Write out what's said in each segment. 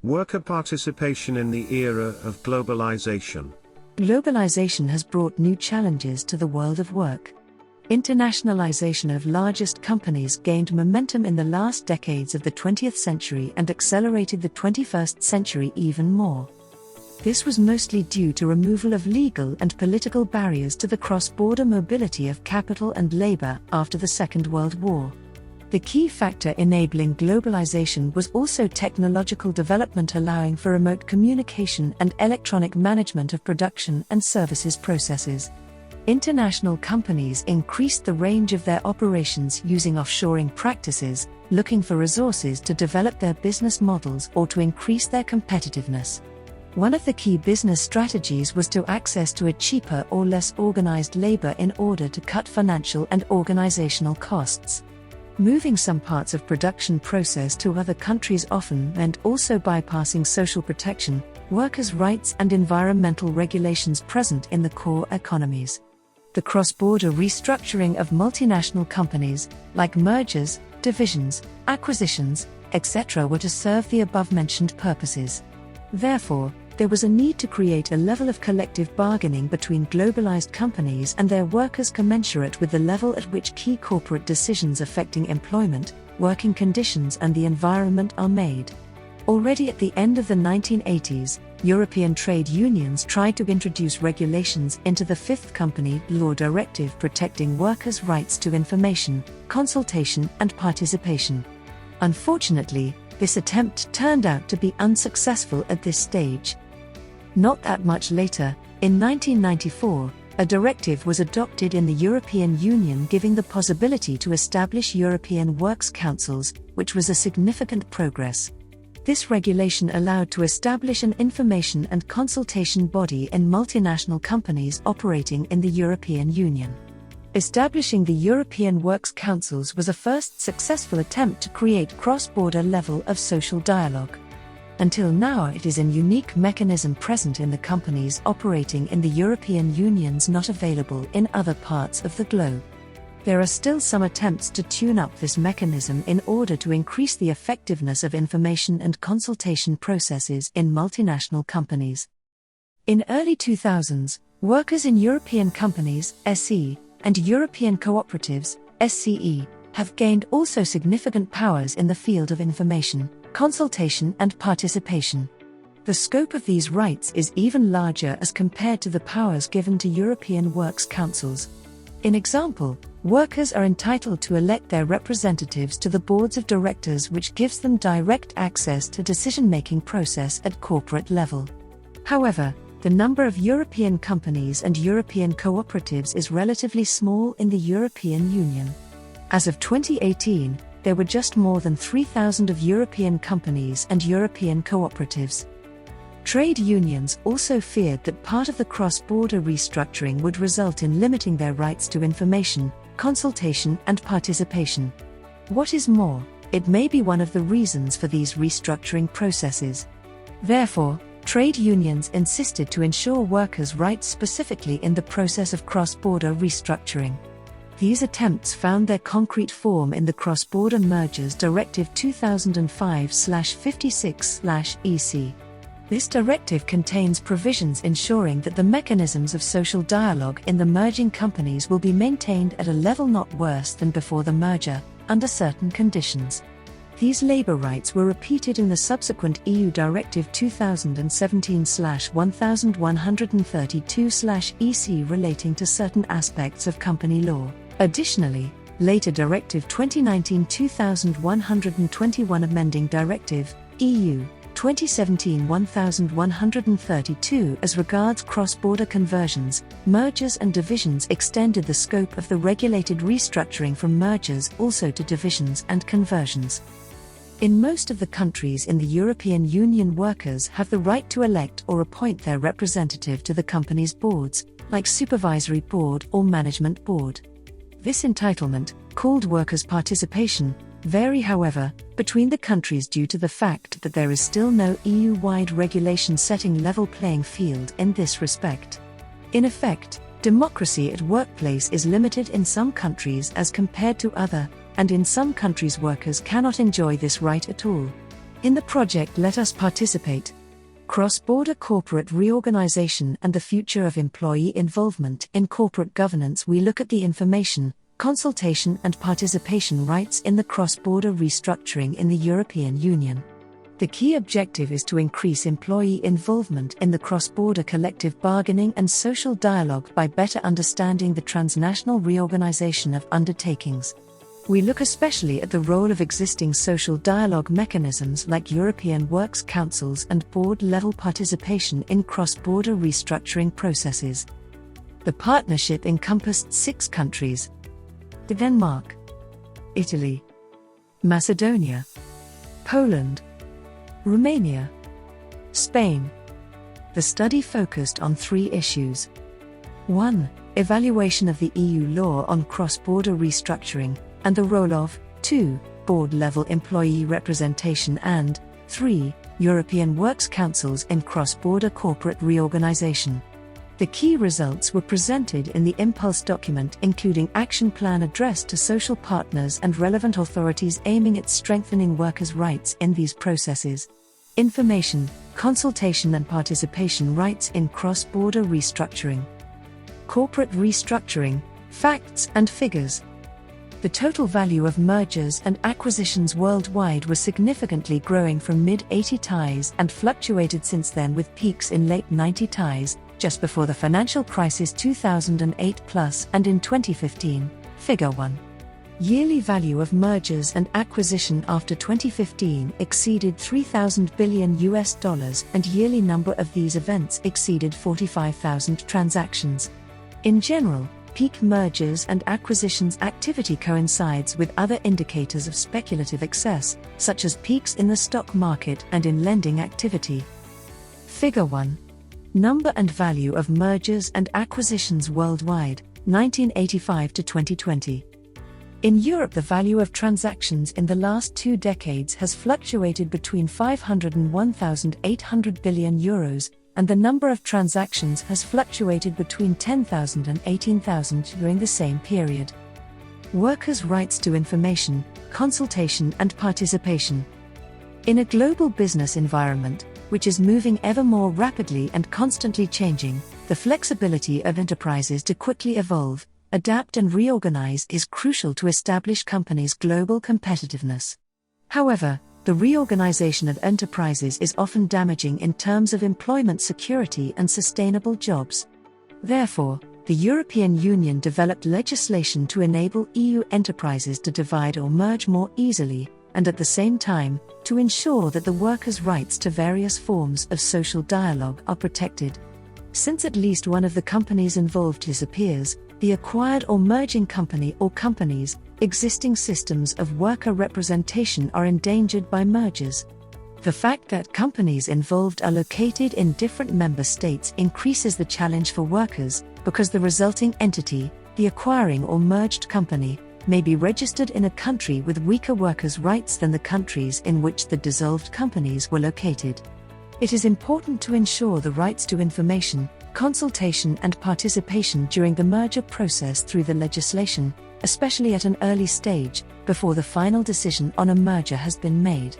Worker participation in the era of globalization. Globalization has brought new challenges to the world of work. Internationalization of largest companies gained momentum in the last decades of the 20th century and accelerated the 21st century even more. This was mostly due to removal of legal and political barriers to the cross-border mobility of capital and labor after the Second World War. The key factor enabling globalization was also technological development, allowing for remote communication and electronic management of production and services processes. International companies increased the range of their operations using offshoring practices, looking for resources to develop their business models or to increase their competitiveness. One of the key business strategies was to access to a cheaper or less organized labor in order to cut financial and organizational costs. Moving some parts of production process to other countries often meant also bypassing social protection, workers' rights and environmental regulations present in the core economies. The cross-border restructuring of multinational companies, like mergers, divisions, acquisitions, etc., were to serve the above-mentioned purposes. Therefore, there was a need to create a level of collective bargaining between globalized companies and their workers commensurate with the level at which key corporate decisions affecting employment, working conditions and the environment are made. Already at the end of the 1980s, European trade unions tried to introduce regulations into the Fifth Company Law Directive protecting workers' rights to information, consultation and participation. Unfortunately, this attempt turned out to be unsuccessful at this stage. Not that much later, in 1994, a directive was adopted in the European Union giving the possibility to establish European Works Councils, which was a significant progress. This regulation allowed to establish an information and consultation body in multinational companies operating in the European Union. Establishing the European Works Councils was a first successful attempt to create cross-border level of social dialogue. Until now, it is a unique mechanism present in the companies operating in the European Union, not available in other parts of the globe. There are still some attempts to tune up this mechanism in order to increase the effectiveness of information and consultation processes in multinational companies. In early 2000s, workers in European companies, SE, and European cooperatives, SCE, have gained also significant powers in the field of information, consultation and participation. The scope of these rights is even larger as compared to the powers given to European Works Councils. In example, workers are entitled to elect their representatives to the boards of directors, which gives them direct access to decision-making process at corporate level. However, the number of European companies and European cooperatives is relatively small in the European Union. As of 2018, there were just more than 3,000 of European companies and European cooperatives. Trade unions also feared that part of the cross-border restructuring would result in limiting their rights to information, consultation and participation. What is more, it may be one of the reasons for these restructuring processes. Therefore, trade unions insisted to ensure workers' rights specifically in the process of cross-border restructuring. These attempts found their concrete form in the Cross-Border Mergers Directive 2005/56/EC. This directive contains provisions ensuring that the mechanisms of social dialogue in the merging companies will be maintained at a level not worse than before the merger, under certain conditions. These labor rights were repeated in the subsequent EU Directive 2017/1132/EC relating to certain aspects of company law. Additionally, later Directive 2019/2121 amending Directive, EU, 2017/1132 as regards cross-border conversions, mergers and divisions extended the scope of the regulated restructuring from mergers also to divisions and conversions. In most of the countries in the European Union, workers have the right to elect or appoint their representative to the company's boards, like supervisory board or management board. This entitlement, called workers' participation, vary however, between the countries due to the fact that there is still no EU-wide regulation setting level playing field in this respect. In effect, democracy at workplace is limited in some countries as compared to other, and in some countries workers cannot enjoy this right at all. In the project Let Us Participate: Cross-Border Corporate Reorganization and the Future of Employee Involvement in Corporate Governance, we look at the information, consultation and participation rights in the cross-border restructuring in the European Union. The key objective is to increase employee involvement in the cross-border collective bargaining and social dialogue by better understanding the transnational reorganization of undertakings. We look especially at the role of existing social dialogue mechanisms like European Works Councils and board-level participation in cross-border restructuring processes. The partnership encompassed 6 countries: Denmark, Italy, Macedonia, Poland, Romania, Spain. The study focused on 3 issues. 1. Evaluation of the EU law on cross-border restructuring, and the role of 2. Board-level employee representation, and 3. European Works Councils in cross-border corporate reorganization. The key results were presented in the Impulse document, including action plan addressed to social partners and relevant authorities aiming at strengthening workers' rights in these processes. Information, consultation and participation rights in cross-border restructuring. Corporate restructuring, facts and figures. The total value of mergers and acquisitions worldwide was significantly growing from mid-80 ties and fluctuated since then, with peaks in late 90 ties, just before the financial crisis 2008+ and in 2015. Figure 1. Yearly value of mergers and acquisition after 2015 exceeded $3,000 billion, and yearly number of these events exceeded 45,000 transactions. In general, peak mergers and acquisitions activity coincides with other indicators of speculative excess, such as peaks in the stock market and in lending activity. Figure 1. Number and value of mergers and acquisitions worldwide, 1985 to 2020. In Europe, the value of transactions in the last 2 decades has fluctuated between 500 and 1,800 billion euros, and the number of transactions has fluctuated between 10,000 and 18,000 during the same period. Workers' rights to information, consultation and participation. In a global business environment, which is moving ever more rapidly and constantly changing, the flexibility of enterprises to quickly evolve, adapt and reorganize is crucial to establish companies' global competitiveness. However, the reorganization of enterprises is often damaging in terms of employment security and sustainable jobs. Therefore, the European Union developed legislation to enable EU enterprises to divide or merge more easily, and at the same time, to ensure that the workers' rights to various forms of social dialogue are protected. Since at least one of the companies involved disappears, the acquired or merging company or companies, existing systems of worker representation are endangered by mergers. The fact that companies involved are located in different member states increases the challenge for workers, because the resulting entity, the acquiring or merged company, may be registered in a country with weaker workers' rights than the countries in which the dissolved companies were located. It is important to ensure the rights to information, consultation and participation during the merger process through the legislation, especially at an early stage, before the final decision on a merger has been made.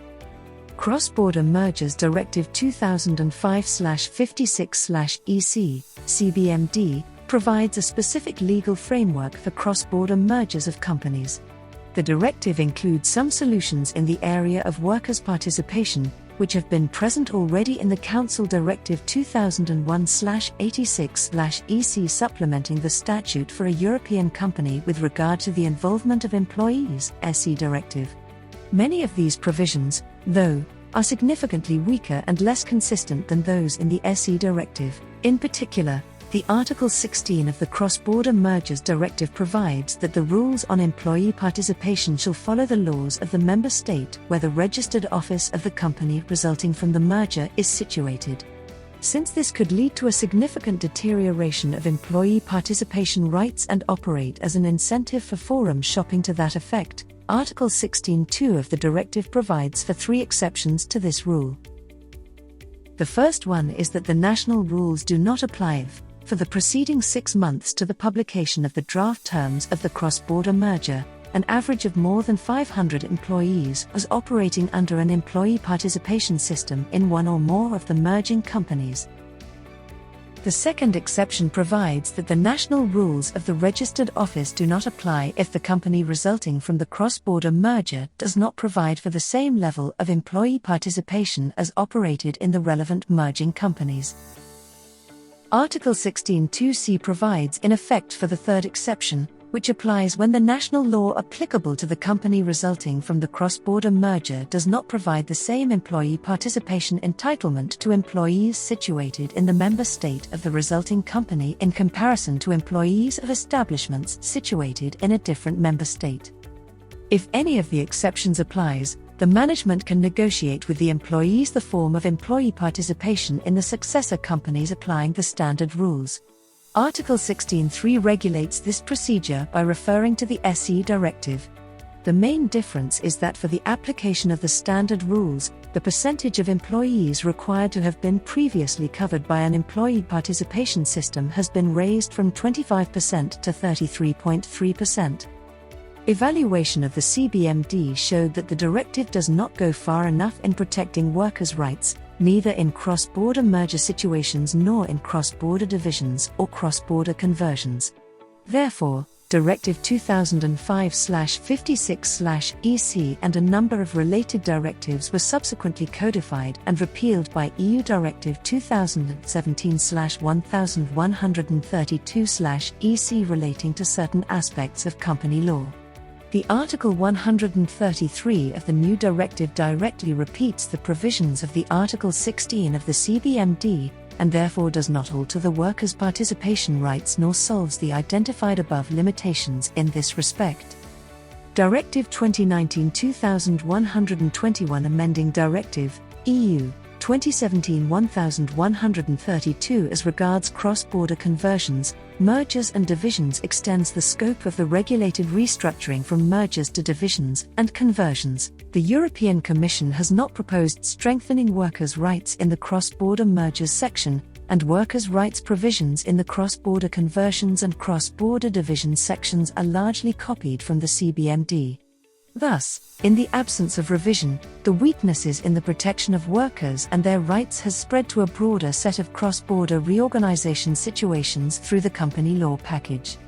Cross-Border Mergers Directive 2005/56/EC, CBMD, provides a specific legal framework for cross-border mergers of companies. The directive includes some solutions in the area of workers' participation, which have been present already in the Council Directive 2001/86/EC, supplementing the statute for a European company with regard to the involvement of employees, SE Directive. Many of these provisions, though, are significantly weaker and less consistent than those in the SE Directive. In particular, the Article 16 of the Cross-Border Mergers Directive provides that the rules on employee participation shall follow the laws of the member state where the registered office of the company resulting from the merger is situated. Since this could lead to a significant deterioration of employee participation rights and operate as an incentive for forum shopping to that effect, Article 16(2) of the directive provides for 3 exceptions to this rule. The first one is that the national rules do not apply for the preceding 6 months to the publication of the draft terms of the cross-border merger, an average of more than 500 employees was operating under an employee participation system in one or more of the merging companies. The second exception provides that the national rules of the registered office do not apply if the company resulting from the cross-border merger does not provide for the same level of employee participation as operated in the relevant merging companies. Article 16(2)(c) provides in effect for the third exception, which applies when the national law applicable to the company resulting from the cross-border merger does not provide the same employee participation entitlement to employees situated in the member state of the resulting company in comparison to employees of establishments situated in a different member state. If any of the exceptions applies, the management can negotiate with the employees the form of employee participation in the successor companies applying the standard rules. Article 16(3) regulates this procedure by referring to the SE Directive. The main difference is that for the application of the standard rules, the percentage of employees required to have been previously covered by an employee participation system has been raised from 25% to 33.3%. Evaluation of the CBMD showed that the directive does not go far enough in protecting workers' rights, neither in cross-border merger situations nor in cross-border divisions or cross-border conversions. Therefore, Directive 2005/56/EC and a number of related directives were subsequently codified and repealed by EU Directive 2017/1132/EC relating to certain aspects of company law. The Article 133 of the new directive directly repeats the provisions of the Article 16 of the CBMD, and therefore does not alter the workers' participation rights nor solves the identified above limitations in this respect. Directive 2019/2121 amending Directive, EU, 2017/1132 as regards cross-border conversions, mergers and divisions extends the scope of the regulated restructuring from mergers to divisions and conversions. The European Commission has not proposed strengthening workers' rights in the cross-border mergers section, and workers' rights provisions in the cross-border conversions and cross-border divisions sections are largely copied from the CBMD. Thus, in the absence of revision, the weaknesses in the protection of workers and their rights has spread to a broader set of cross-border reorganization situations through the company law package.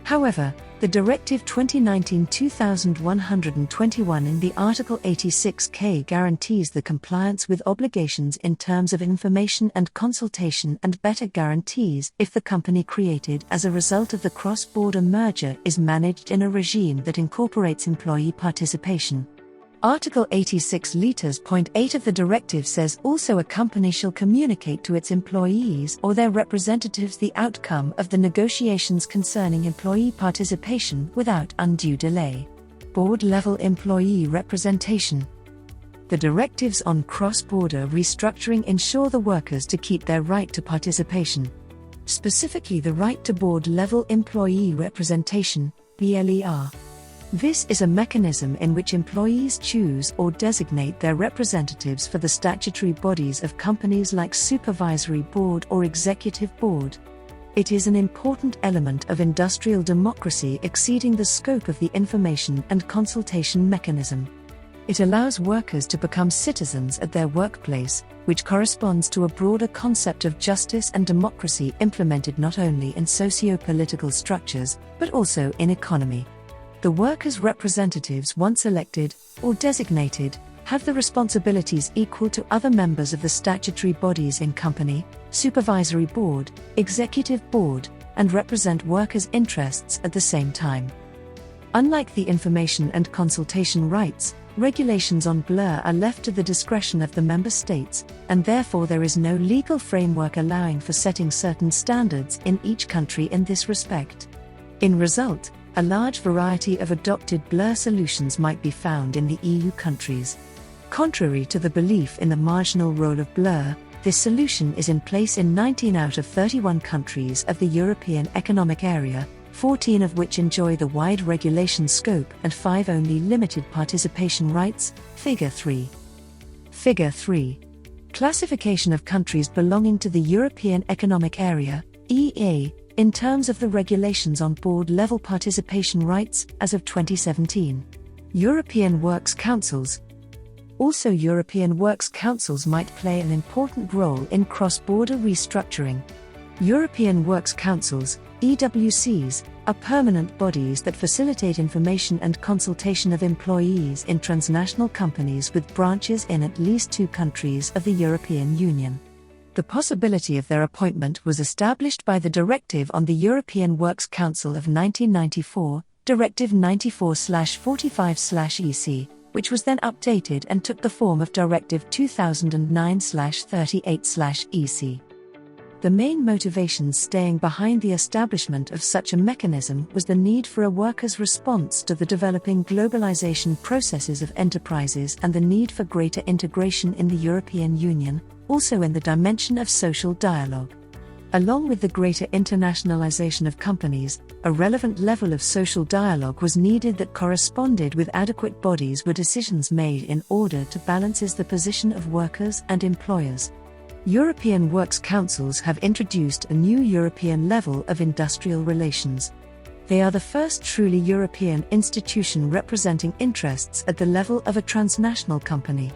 However, the Directive 2019/2121 in the Article 86K guarantees the compliance with obligations in terms of information and consultation and better guarantees if the company created as a result of the cross-border merger is managed in a regime that incorporates employee participation. Article 86(8) of the directive says also a company shall communicate to its employees or their representatives the outcome of the negotiations concerning employee participation without undue delay. Board-level employee representation. The directives on cross-border restructuring ensure the workers to keep their right to participation. Specifically the right to board-level employee representation, BLER. This is a mechanism in which employees choose or designate their representatives for the statutory bodies of companies like supervisory board or executive board. It is an important element of industrial democracy exceeding the scope of the information and consultation mechanism. It allows workers to become citizens at their workplace, which corresponds to a broader concept of justice and democracy implemented not only in socio-political structures, but also in economy. The workers' representatives, once elected or designated, have the responsibilities equal to other members of the statutory bodies in company, supervisory board, executive board, and represent workers' interests at the same time. Unlike the information and consultation rights, regulations on BLER are left to the discretion of the member states, and therefore there is no legal framework allowing for setting certain standards in each country in this respect. In result, a large variety of adopted BLER solutions might be found in the EU countries. Contrary to the belief in the marginal role of BLER, this solution is in place in 19 out of 31 countries of the European Economic Area, 14 of which enjoy the wide regulation scope and 5 only limited participation rights. Figure 3. Figure 3. Classification of countries belonging to the European Economic Area, EEA, in terms of the regulations on board-level participation rights as of 2017. European Works Councils. Also, European Works Councils might play an important role in cross-border restructuring. European Works Councils, EWCs, are permanent bodies that facilitate information and consultation of employees in transnational companies with branches in at least 2 countries of the European Union. The possibility of their appointment was established by the Directive on the European Works Council of 1994, Directive 94/45/EC, which was then updated and took the form of Directive 2009/38/EC. The main motivations staying behind the establishment of such a mechanism was the need for a workers' response to the developing globalization processes of enterprises and the need for greater integration in the European Union, also in the dimension of social dialogue. Along with the greater internationalization of companies, a relevant level of social dialogue was needed that corresponded with adequate bodies where decisions made in order to balance the position of workers and employers. European Works Councils have introduced a new European level of industrial relations. They are the first truly European institution representing interests at the level of a transnational company.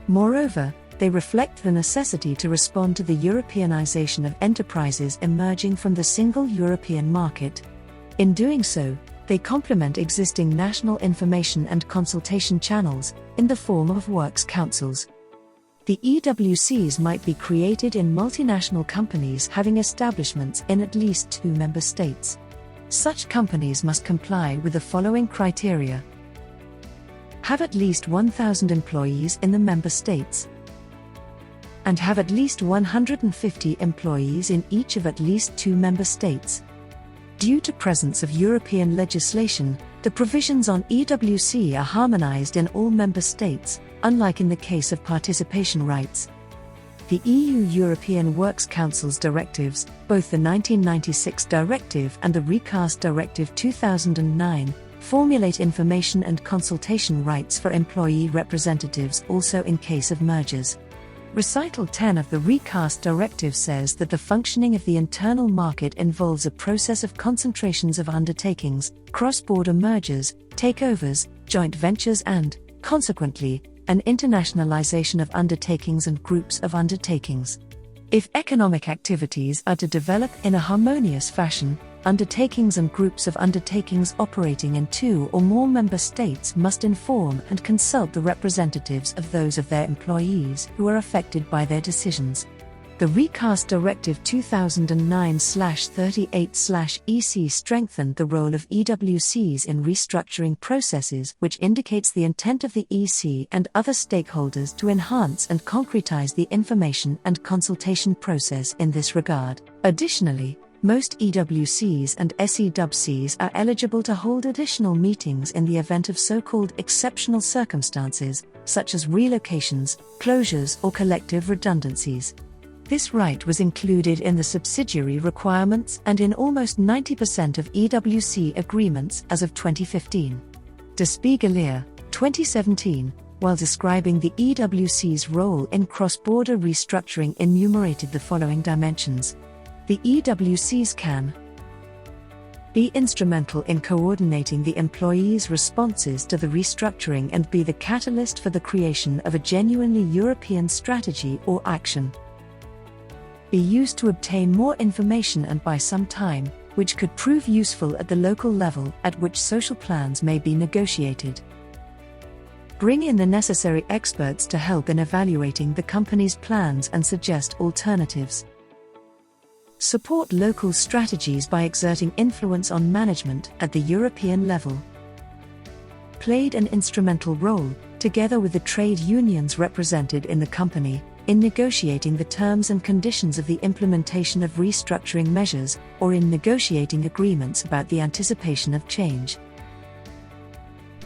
Moreover, they reflect the necessity to respond to the Europeanization of enterprises emerging from the single European market. In doing so, they complement existing national information and consultation channels, in the form of works councils. The EWCs might be created in multinational companies having establishments in at least 2 member states. Such companies must comply with the following criteria: have at least 1,000 employees in the member states, and have at least 150 employees in each of at least 2 member states. Due to presence of European legislation, the provisions on EWC are harmonized in all member states, unlike in the case of participation rights. The EU European Works Council's directives, both the 1996 Directive and the recast Directive 2009, formulate information and consultation rights for employee representatives also in case of mergers. Recital 10 of the recast directive says that the functioning of the internal market involves a process of concentrations of undertakings, cross-border mergers, takeovers, joint ventures and, consequently, an internationalization of undertakings and groups of undertakings. If economic activities are to develop in a harmonious fashion, undertakings and groups of undertakings operating in 2 or more member states must inform and consult the representatives of those of their employees who are affected by their decisions. The recast Directive 2009/38/EC strengthened the role of EWCs in restructuring processes, which indicates the intent of the EC and other stakeholders to enhance and concretize the information and consultation process in this regard. Additionally, most EWCs and SEWCs are eligible to hold additional meetings in the event of so-called exceptional circumstances, such as relocations, closures or collective redundancies. This right was included in the subsidiary requirements and in almost 90% of EWC agreements as of 2015. De Spiegelier, 2017, while describing the EWC's role in cross-border restructuring, enumerated the following dimensions. The EWCs can be instrumental in coordinating the employees' responses to the restructuring and be the catalyst for the creation of a genuinely European strategy or action. Be used to obtain more information and buy some time, which could prove useful at the local level at which social plans may be negotiated. Bring in the necessary experts to help in evaluating the company's plans and suggest alternatives. Support local strategies by exerting influence on management at the European level. Played an instrumental role, together with the trade unions represented in the company, in negotiating the terms and conditions of the implementation of restructuring measures, or in negotiating agreements about the anticipation of change.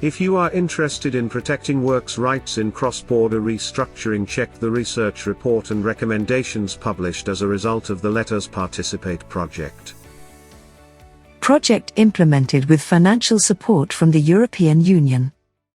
If you are interested in protecting works' rights in cross-border restructuring, check the research report and recommendations published as a result of the Let Us Participate project. Project implemented with financial support from the European Union.